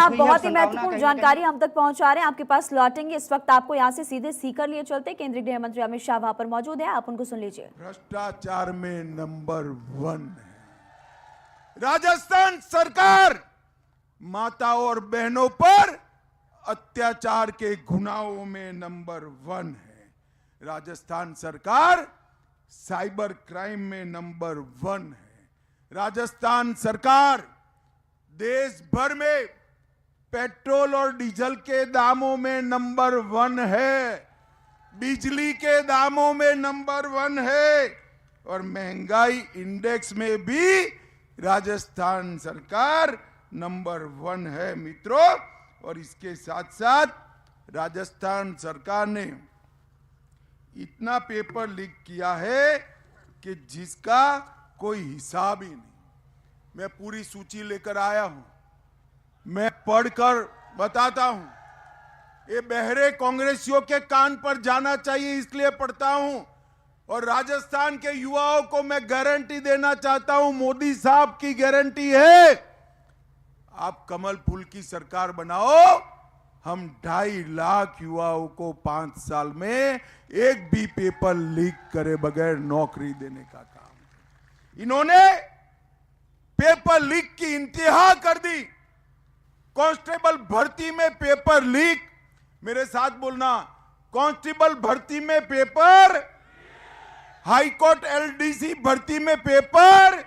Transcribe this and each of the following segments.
साहब, बहुत ही महत्वपूर्ण जानकारी हम तक पहुंचा रहे हैं, आपके पास लौटेंगे। इस वक्त आपको यहाँ से सीधे सीकर लिए चलते, केंद्रीय गृह मंत्री अमित शाह वहां पर मौजूद है, आप उनको सुन लीजिए। भ्रष्टाचार में नंबर 1 है राजस्थान सरकार। माताओं और बहनों पर अत्याचार के गुनाहों में नंबर 1 है राजस्थान सरकार। साइबर क्राइम में नंबर 1 है राजस्थान सरकार। देश भर में पेट्रोल और डीजल के दामों में नंबर 1 है, बिजली के दामों में नंबर 1 है, और महंगाई इंडेक्स में भी राजस्थान सरकार नंबर 1 है मित्रों। और इसके साथ साथ राजस्थान सरकार ने इतना पेपर लीक किया है कि जिसका कोई हिसाब ही नहीं। मैं पूरी सूची लेकर आया हूं, मैं पढ़कर बताता हूं। ये बहरे कांग्रेसियों के कान पर जाना चाहिए, इसलिए पढ़ता हूं। और राजस्थान के युवाओं को मैं गारंटी देना चाहता हूं, मोदी साहब की गारंटी है, आप कमल फूल की सरकार बनाओ, हम 2.5 लाख युवाओं को 5 साल में एक भी पेपर लीक करे बगैर नौकरी देने का काम। इन्होंने पेपर लीक की इंतहा कर दी। कांस्टेबल भर्ती में पेपर लीक, मेरे साथ बोलना, कांस्टेबल भर्ती में पेपर, हाईकोर्ट एलडीसी भर्ती में पेपर,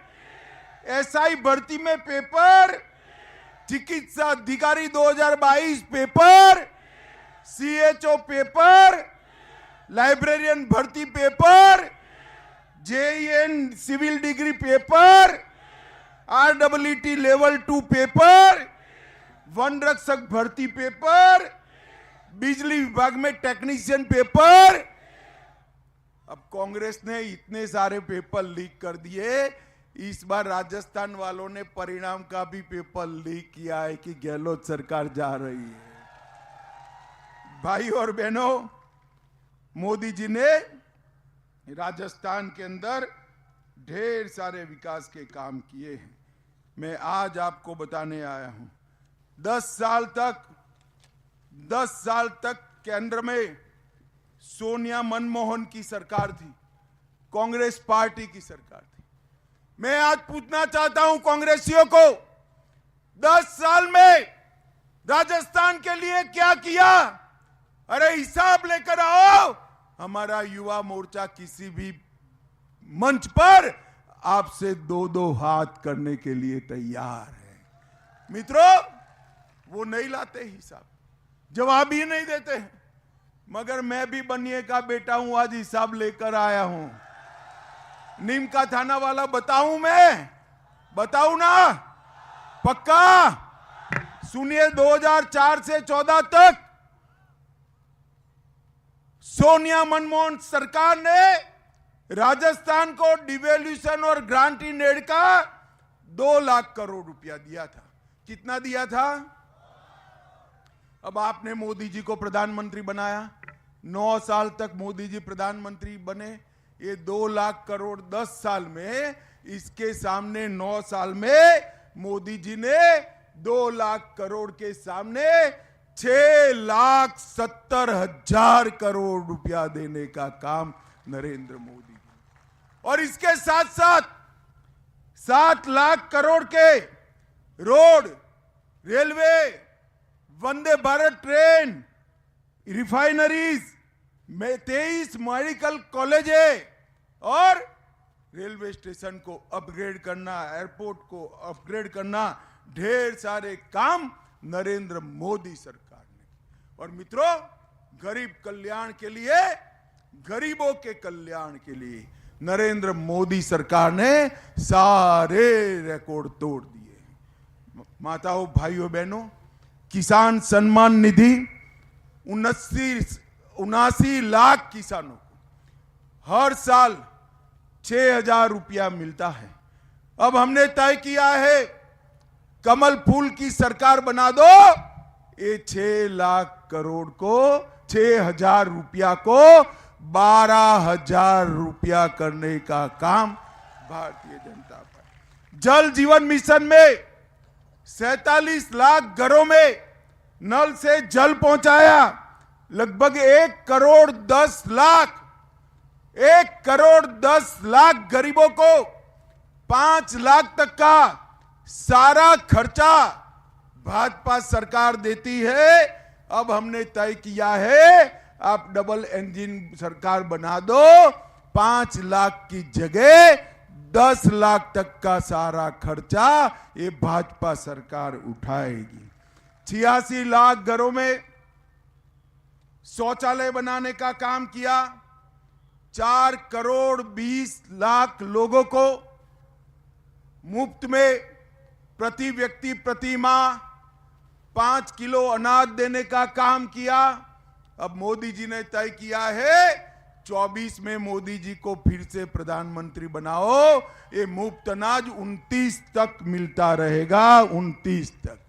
एसआई भर्ती में पेपर, चिकित्सा अधिकारी 2022 पेपर, सीएचओ पेपर, लाइब्रेरियन भर्ती paper, JEN civil degree paper, RWT level 2 paper, वन रक्षक भर्ती पेपर, बिजली विभाग में टेक्नीशियन पेपर। अब कांग्रेस ने इतने सारे पेपर लीक कर दिए, इस बार राजस्थान वालों ने परिणाम का भी पेपर लीक किया है कि गहलोत सरकार जा रही है। भाई और बहनों, मोदी जी ने राजस्थान के अंदर ढेर सारे विकास के काम किए हैं। मैं आज आपको बताने आया हूं, 10 साल तक केंद्र में सोनिया मनमोहन की सरकार थी, कांग्रेस पार्टी की सरकार थी। मैं आज पूछना चाहता हूं कांग्रेसियों को, 10 साल में राजस्थान के लिए क्या किया? अरे हिसाब लेकर आओ। हमारा युवा मोर्चा किसी भी मंच पर आपसे 2-2 हाथ करने के लिए तैयार है। मित्रों, वो नहीं लाते हिसाब, जवाब ही नहीं देते हैं। मगर मैं भी बनिए का बेटा हूं, आज हिसाब लेकर आया हूं। नीम का थाना वाला बताऊं, मैं बताऊं ना? पक्का सुनिए, 2004 से 14 तक सोनिया मनमोहन सरकार ने राजस्थान को डिवेल्यूशन और ग्रांट इन एड का 2 लाख करोड़ रुपया दिया था। कितना दिया था? अब आपने मोदी जी को प्रधानमंत्री बनाया, 9 साल तक मोदी जी प्रधानमंत्री बने। ये 2 लाख करोड़ 10 साल में, इसके सामने 9 साल में मोदी जी ने 2 लाख करोड़ के सामने 6,70,000 करोड़ रुपया देने का काम नरेंद्र मोदी जी। और इसके साथ साथ 7 लाख करोड़ के road, railway, Vande Bharat train, refineries में 23 मेडिकल कॉलेज है, और रेलवे स्टेशन को अपग्रेड करना, एयरपोर्ट को अपग्रेड करना, ढेर सारे काम नरेंद्र मोदी सरकार ने। और मित्रों, गरीब कल्याण के लिए, गरीबों के कल्याण के लिए नरेंद्र मोदी सरकार ने सारे रिकॉर्ड तोड़ दिए। माताओं, भाइयों, बहनों, किसान सम्मान निधि 79 लाख किसानों को हर साल 6,000 रुपया मिलता है। अब हमने तय किया है, कमल फूल की सरकार बना दो, ये 6 लाख करोड़ को, 6,000 रुपया को 12,000 रुपया करने का काम भारतीय जनता पार्टी। जल जीवन मिशन में 47 लाख घरों में नल से जल पहुंचाया। लगभग 1 करोड़ 10 लाख गरीबों को 5 लाख तक का सारा खर्चा भाजपा सरकार देती है। अब हमने तय किया है, आप डबल इंजन सरकार बना दो, 5 लाख की जगह 10 लाख तक का सारा खर्चा ये भाजपा सरकार उठाएगी। 86 लाख घरों में शौचालय बनाने का काम किया। 4 करोड़ 20 लाख लोगों को मुफ्त में प्रति व्यक्ति प्रति माह 5 किलो अनाज देने का काम किया। अब मोदी जी ने तय किया है 24 में मोदी जी को फिर से प्रधानमंत्री बनाओ, ये मुफ्त अनाज 29 तक मिलता रहेगा, 29 तक।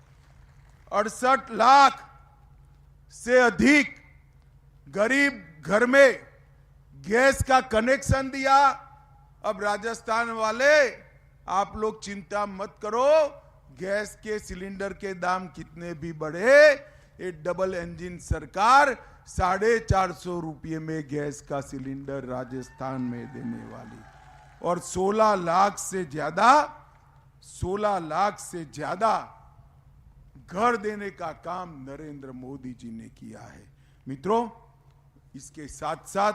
68 लाख से अधिक गरीब घर में गैस का कनेक्शन दिया। अब राजस्थान वाले आप लोग चिंता मत करो, गैस के सिलेंडर के दाम कितने भी बढ़े, ये डबल इंजन सरकार 450 रुपये में गैस का सिलेंडर राजस्थान में देने वाली। और 16 लाख से ज्यादा घर देने का काम नरेंद्र मोदी जी ने किया है। मित्रों, इसके साथ साथ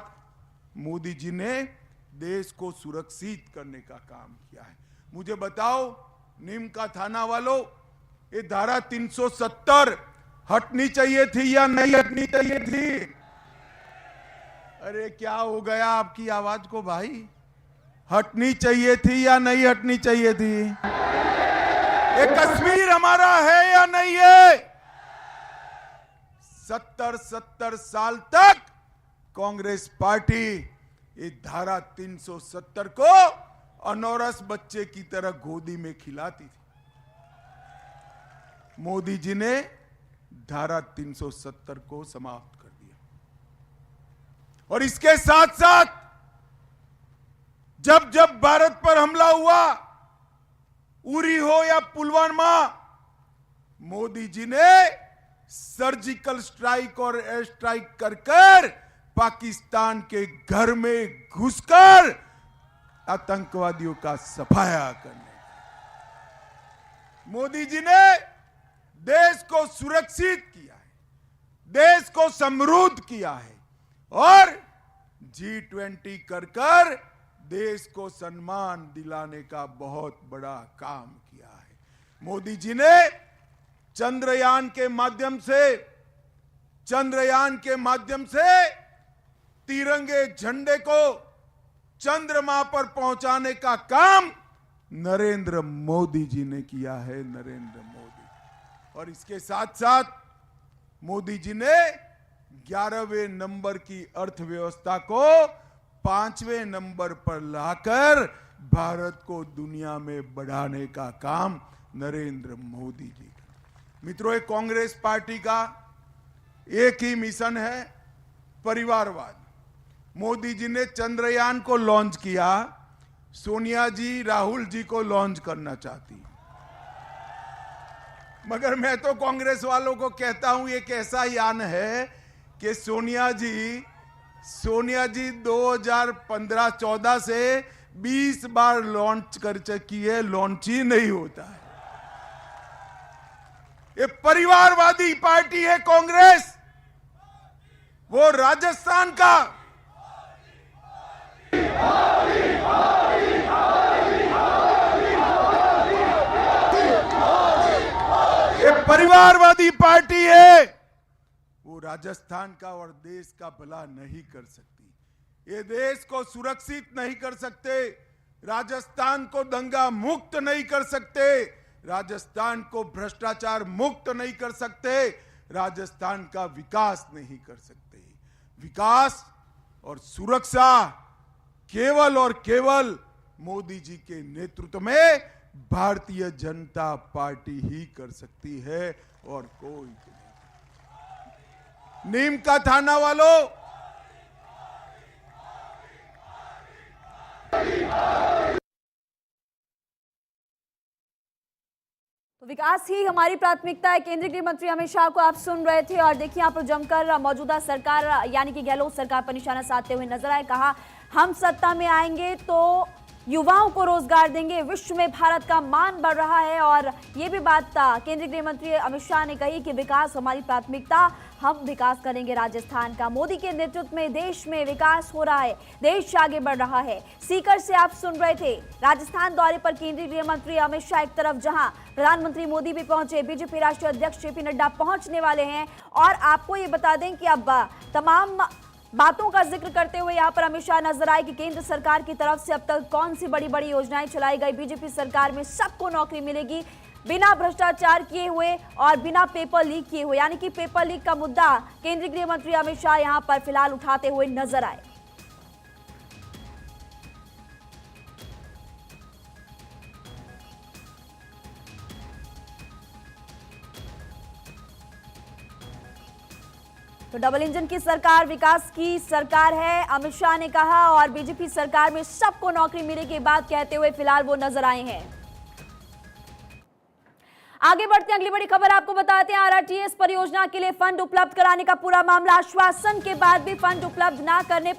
मोदी जी ने देश को सुरक्षित करने का काम किया है। मुझे बताओ नीम का थाना वालों, ये धारा 370 हटनी चाहिए थी या नहीं हटनी चाहिए थी? अरे क्या हो गया आपकी आवाज को भाई? हटनी चाहिए थी या नहीं हटनी चाहिए थी? ये कश्मीर हमारा है या नहीं है? 70 साल तक कांग्रेस पार्टी ये धारा 370 को अनौरस बच्चे की तरह गोदी में खिलाती थी। मोदी जी ने धारा 370 को समाप्त कर दिया। और इसके साथ साथ जब जब भारत पर हमला हुआ, उरी हो या पुलवामा, मोदी जी ने सर्जिकल स्ट्राइक और एयर स्ट्राइक कर पाकिस्तान के घर में घुसकर आतंकवादियों का सफाया करने। मोदी जी ने देश को सुरक्षित किया है, देश को समृद्ध किया है और G20 कर देश को सम्मान दिलाने का बहुत बड़ा काम किया है। मोदी जी ने चंद्रयान के माध्यम से तिरंगे झंडे को चंद्रमा पर पहुंचाने का काम नरेंद्र मोदी जी ने किया है, नरेंद्र मोदी। और इसके साथ साथ मोदी जी ने 11वें नंबर की अर्थव्यवस्था को 5वें नंबर पर लाकर भारत को दुनिया में बढ़ाने का काम नरेंद्र मोदी जी का। मित्रों, एक कांग्रेस पार्टी का एक ही मिशन है, परिवारवाद। मोदी जी ने चंद्रयान को लॉन्च किया, सोनिया जी राहुल जी को लॉन्च करना चाहती। मगर मैं तो कांग्रेस वालों को कहता हूं, एक ऐसा यान है कि सोनिया जी 2015-14 से 20 बार लॉन्च कर चुकी है, लॉन्च ही नहीं होता है। ये परिवारवादी पार्टी है कांग्रेस, वो राजस्थान का ये परिवारवादी पार्टी है, वो राजस्थान का और देश का भला नहीं कर सकती। ये देश को सुरक्षित नहीं कर सकते, राजस्थान को दंगा मुक्त नहीं कर सकते, राजस्थान को भ्रष्टाचार मुक्त नहीं कर सकते, राजस्थान का विकास नहीं कर सकते। विकास और सुरक्षा केवल और केवल मोदी जी के नेतृत्व में भारतीय जनता पार्टी ही कर सकती है और कोई नहीं। नीम का थाना वालों, विकास ही हमारी प्राथमिकता है। केंद्रीय गृह मंत्री अमित शाह को आप सुन रहे थे और देखिए यहाँ पर जमकर मौजूदा सरकार यानी कि गहलोत सरकार पर निशाना साधते हुए नजर आए। कहा हम सत्ता में आएंगे तो युवाओं को रोजगार देंगे, विश्व में भारत का मान बढ़ रहा है। और ये भी बात केंद्रीय गृह मंत्री अमित शाह ने कही कि विकास हमारी प्राथमिकता, हम विकास करेंगे राजस्थान का। मोदी के नेतृत्व में देश में विकास हो रहा है, देश आगे बढ़ रहा है। सीकर से आप सुन रहे थे। राजस्थान दौरे पर केंद्रीय गृह मंत्री अमित शाह एक तरफ, जहां प्रधानमंत्री मोदी भी पहुंचे, बीजेपी राष्ट्रीय अध्यक्ष जेपी नड्डा पहुंचने वाले हैं। और आपको ये बता दें कि अब तमाम बातों का जिक्र करते हुए यहां पर अमित शाह नजर आए कि केंद्र सरकार की तरफ से अब तक कौन सी बड़ी बड़ी योजनाएं चलाई गई। बीजेपी सरकार में सबको नौकरी मिलेगी, बिना भ्रष्टाचार किए हुए और बिना पेपर लीक किए हुए, यानी कि पेपर लीक का मुद्दा केंद्रीय गृह मंत्री अमित शाह यहां पर फिलहाल उठाते हुए नजर आए। तो डबल इंजन की सरकार विकास की सरकार है, अमित शाह ने कहा। और बीजेपी सरकार में सबको नौकरी मिलेगी बात कहते हुए फिलहाल वो नजर आए हैं। आगे बढ़ते हैं, अगली बड़ी खबर आपको बताते हैं। आरआरटीएस परियोजना के लिए फंड उपलब्ध कराने का पूरा मामला, आश्वासन के बाद भी फंड उपलब्ध ना करने पर